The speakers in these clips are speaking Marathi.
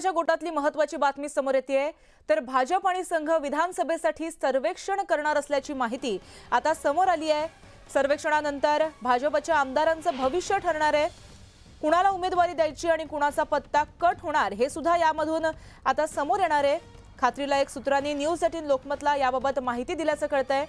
भाजपच्या गोटातली महत्त्वाची बातमी समोर येतेय। तर भाजप आणि संघ विधानसभेसाठी सर्वेक्षण करणार असल्याची माहिती आता समोर आली आहे। सर्वेक्षणानंतर भाजपच्या आमदारांचं भविष्य ठरणार आहे। कुणाला उमेदवारी द्यायची आणि कुणाचा पत्ता कट होणार हे सुद्धा यामधून आता समोर येणार आहे। खात्रीलायक सूत्रांनी न्यूज 18 लोकमतला याबाबत माहिती दिल्याचं कळतंय।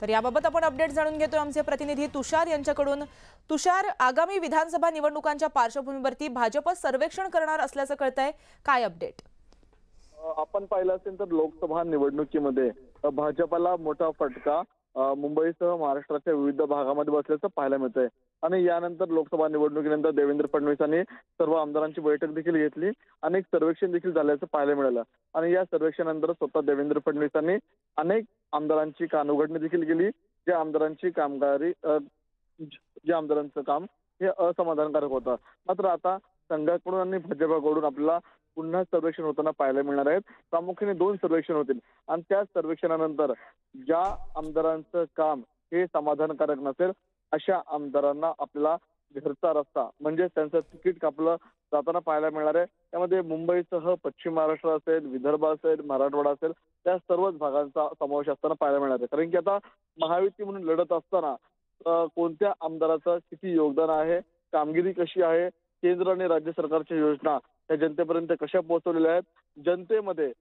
तर याबाबत आपण अपडेट जाणून घेतोय आमचे प्रतिनिधी तुषार यांच्याकडून। तुषार, आगामी विधानसभा निवडणुकांच्या पार्श्वभूमीवरती भाजप सर्वेक्षण करणार असल्याचं कळतंय, काय अपडेट? आपण पाहिलं असेल तर लोकसभा निवडणुकीमध्ये भाजपला मोठा फटका मुंबईसह महाराष्ट्राच्या विविध भागामध्ये बसल्याचं पाहायला मिळतंय। आणि यानंतर लोकसभा निवडणुकीनंतर देवेंद्र फडणवीसांनी सर्व आमदारांची बैठक देखील घेतली, अनेक सर्वेक्षण देखील झाल्याचं पाहायला मिळालं। आणि या सर्वेक्षणानंतर स्वतः देवेंद्र फडणवीसांनी अनेक आमदारांची कानउघडणी देखील केली, ज्या आमदारांची कामगारी ज्या आमदारांचं काम हे असमाधानकारक होतं। मात्र आता संघाकडून आणि भाजपकडून आपल्याला पुन्हा सर्वेक्षण होताना पाहायला मिळणार आहेत। प्रामुख्याने 2 सर्वेक्षण होतील आणि त्या सर्वेक्षणानंतर ज्या आमदारांचं काम हे समाधानकारक नसेल अशा आमदारांना आपल्याला घरचा रस्ता म्हणजे त्यांचं तिकीट कापलं जाताना पाहायला मिळणार आहे। त्यामध्ये मुंबईसह पश्चिम महाराष्ट्र असेल, विदर्भ असेल, मराठवाडा असेल, त्या सर्वच भागांचा समावेश असताना पाहायला मिळणार आहे। कारण की आता महायुती म्हणून लढत असताना कोणत्या आमदाराचं किती योगदान आहे, कामगिरी कशी आहे, केंद्र आणि राज्य सरकारच्या योजना त्या जनतेपर्यंत कशा पोहोचवलेल्या आहेत, जनतेमध्ये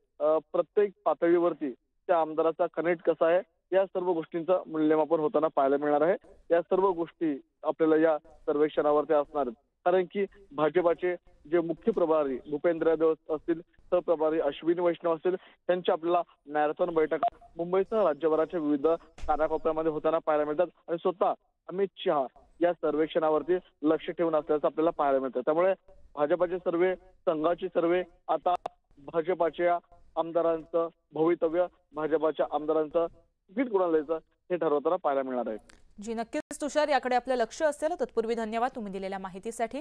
प्रत्येक पातळीवरती त्या आमदाराचा कनेक्ट कसा आहे, या सर्व गोष्टींचं मूल्यमापन होताना पाहायला मिळणार आहे। या सर्व गोष्टी आपल्याला या सर्वेक्षणावरती असणार आहेत। कारण की भाजपाचे जे मुख्य प्रभारी भूपेंद्र यादव असतील, सहप्रभारी अश्विनी वैष्णव असतील, त्यांच्या आपल्याला मॅरेथॉन बैठका मुंबईसह राज्यभराच्या विविध कानाकोपऱ्यामध्ये होताना पाहायला मिळतात। आणि स्वतः अमित शहा या सर्वेक्षणावरती लक्ष ठेवून असल्याचं आपल्याला पाहायला मिळतं। त्यामुळे भाजपाचे सर्वे, संघाचे सर्वे आता भाजपाच्या आमदारांचं भवितव्य, भाजपाच्या आमदारांचं तिकीट कोणाला द्यायचं हे ठरवताना पाहायला मिळणार आहे। जी नक्कीच तुषार, याकडे आपलं लक्ष असेल। तत्पूर्वी धन्यवाद तुम्ही दिलेल्या माहितीसाठी।